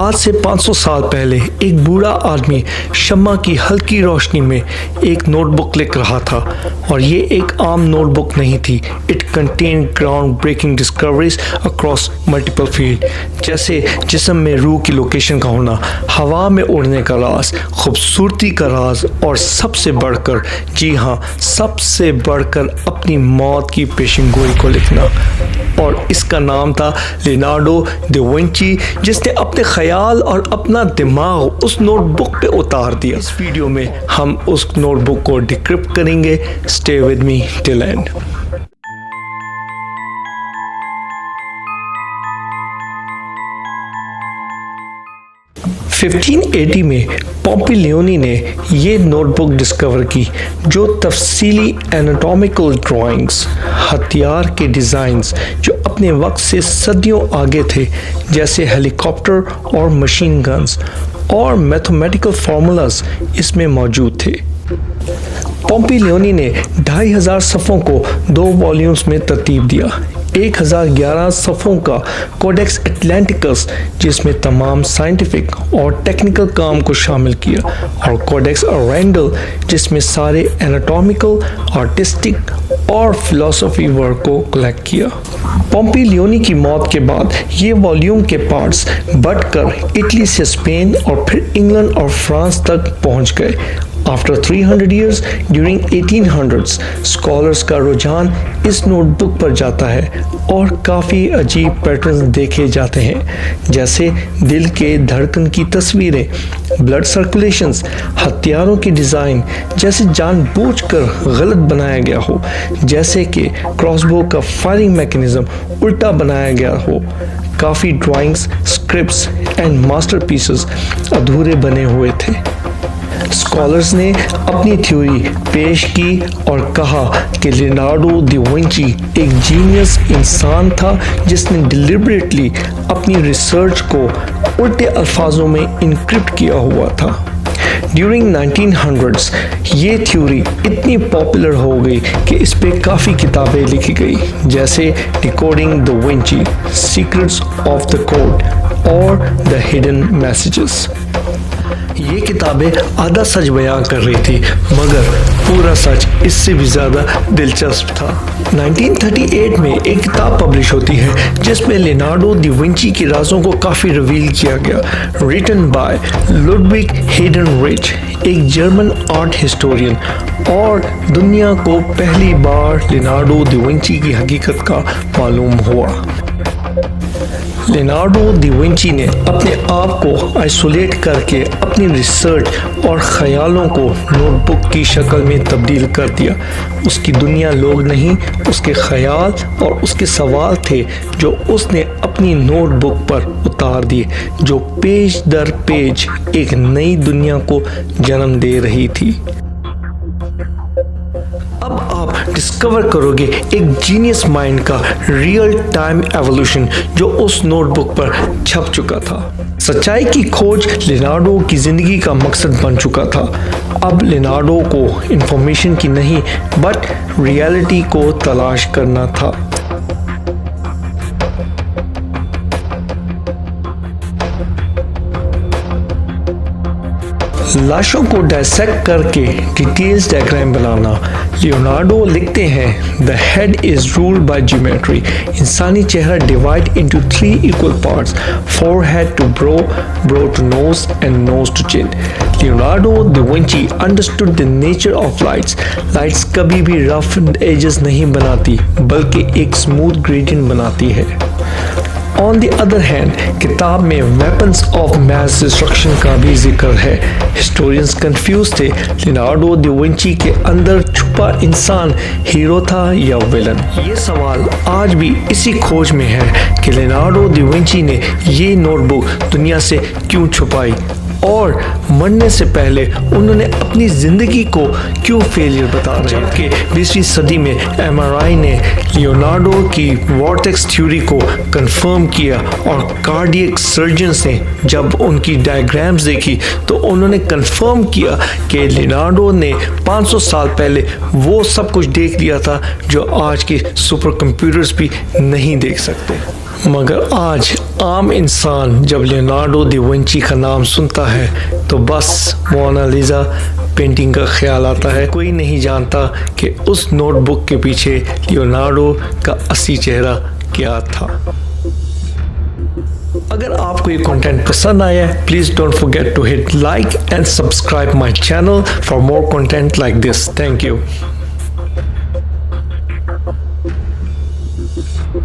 आज से 500 साल पहले एक बूढ़ा आदमी शम्मा की हल्की रोशनी में एक नोटबुक लिख रहा था और ये एक आम नोटबुक नहीं थी। It contain ground breaking discoveries across multiple field, जैसे जिस्म में रूह की लोकेशन का होना, हवा में उड़ने का राज, खूबसूरती का राज और सबसे बढ़कर, जी हाँ सबसे बढ़कर अपनी मौत की पेशिनगोई को लिखना। और इसका नाम था लियोनार्डो दा विंची, जिसने अपने ख्याल और अपना दिमाग उस नोटबुक पे उतार दिया। इस वीडियो में हम उस नोटबुक को डिक्रिप्ट करेंगे। Stay with me till and. 1580 में पॉम्पी लियोनी ने ये नोटबुक डिस्कवर की, जो तफसीली एनाटॉमिकल ड्राइंग्स, हथियार के डिज़ाइंस जो अपने वक्त से सदियों आगे थे, जैसे हेलीकॉप्टर और मशीन गन्स, और मैथमेटिकल फार्मूलाज इसमें मौजूद थे। पॉम्पी लियोनी ने 2500 सफ़ों को 2 वॉल्यूम्स में तरतीब दिया। 1011 सफ़ों का कोडेक्स एटलांटिकस, जिसमें तमाम साइंटिफिक और टेक्निकल काम को शामिल किया, और कोडेक्स अरेंडल, जिसमें सारे एनाटॉमिकल, आर्टिस्टिक और फिलॉसफी वर्क को कलेक्ट किया। पॉम्पी लियोनी की मौत के बाद ये वॉल्यूम के पार्ट्स बढ़कर इटली से स्पेन और फिर इंग्लैंड और फ्रांस तक पहुंच गए। After 300 years, during 1800s, scholars का रुझान इस नोटबुक पर जाता है और काफ़ी अजीब पैटर्न्स देखे जाते हैं, जैसे दिल के धड़कन की तस्वीरें, ब्लड सर्कुलेशंस, हथियारों की डिज़ाइन जैसे जानबूझकर गलत बनाया गया हो, जैसे कि क्रॉसबो का फायरिंग मैकेनिज्म उल्टा बनाया गया हो। काफ़ी ड्राइंग्स, स्क्रिप्ट्स एंड मास्टरपीसेस अधूरे बने हुए थे। स्कॉलर्स ने अपनी थ्योरी पेश की और कहा कि लियोनार्डो दा विंची एक जीनियस इंसान था, जिसने डिलिबरेटली अपनी रिसर्च को उल्टे अल्फाजों में इनक्रिप्ट किया हुआ था। ड्यूरिंग 1900s ये थ्योरी इतनी पॉपुलर हो गई कि इस पे काफ़ी किताबें लिखी गई, जैसे decoding da Vinci, secrets of the code और द हिडन मैसेजेस। ये किताबें आधा सच बयां कर रही थी, मगर पूरा सच इससे भी ज़्यादा दिलचस्प था। 1938 में एक किताब पब्लिश होती है जिसमें लियोनार्डो दा विंची के राजों को काफ़ी रिवील किया गया, रिटन बाय लुडविग हेडनरिच, एक जर्मन आर्ट हिस्टोरियन, और दुनिया को पहली बार लियोनार्डो दा विंची की हकीकत का मालूम हुआ। लियोनार्डो दा विंची ने अपने आप को आइसोलेट करके अपनी रिसर्च और ख्यालों को नोटबुक की शक्ल में तब्दील कर दिया। उसकी दुनिया लोग नहीं, उसके ख्याल और उसके सवाल थे जो उसने अपनी नोटबुक पर उतार दिए, जो पेज दर पेज एक नई दुनिया को जन्म दे रही थी। अब आप डिस्कवर करोगे एक जीनियस माइंड का रियल टाइम एवोल्यूशन जो उस नोटबुक पर छप चुका था। सच्चाई की खोज लियोनार्डो की जिंदगी का मकसद बन चुका था। अब लियोनार्डो को इंफॉर्मेशन की नहीं बट रियलिटी को तलाश करना था। लाशों को डायसेक्ट करके डिटेल्स डायग्राम बनाना। लियोनार्डो लिखते हैं, the head is ruled by geometry. इंसानी चेहरा divide into 3 equal parts, forehead to brow, brow to nose and nose to chin. Leonardo da Vinci understood the nature of lights. Lights कभी भी rough edges नहीं बनाती, बल्कि एक smooth gradient बनाती है। ऑन द अदर हैंड, किताब में वेपन्स ऑफ मैस डिस्ट्रक्शन का भी जिक्र है। हिस्टोरियंस कंफ्यूज थे, लियोनार्डो दा विंची के अंदर छुपा इंसान हीरो था या विलन। ये सवाल आज भी इसी खोज में है कि लियोनार्डो दा विंची ने ये नोटबुक दुनिया से क्यों छुपाई, और मरने से पहले उन्होंने अपनी ज़िंदगी को क्यों फेलियर बता रहे हैं। जबकि 20वीं सदी में MRI ने लियोनार्डो की वॉर्टेक्स थ्योरी को कंफर्म किया, और कार्डियक सर्जन्स ने जब उनकी डायग्राम्स देखी तो उन्होंने कंफर्म किया कि लियोनार्डो ने 500 साल पहले वो सब कुछ देख लिया था जो आज के सुपर कंप्यूटर्स भी नहीं देख सकते। मगर आज आम इंसान जब लियोनार्डो दा विंची का नाम सुनता है तो बस मोनालिसा पेंटिंग का ख्याल आता है। कोई नहीं जानता कि उस नोटबुक के पीछे लियोनार्डो का असली चेहरा क्या था। अगर आपको ये कंटेंट पसंद आया है, please don't forget to hit like and subscribe my channel for more content like this. Thank you.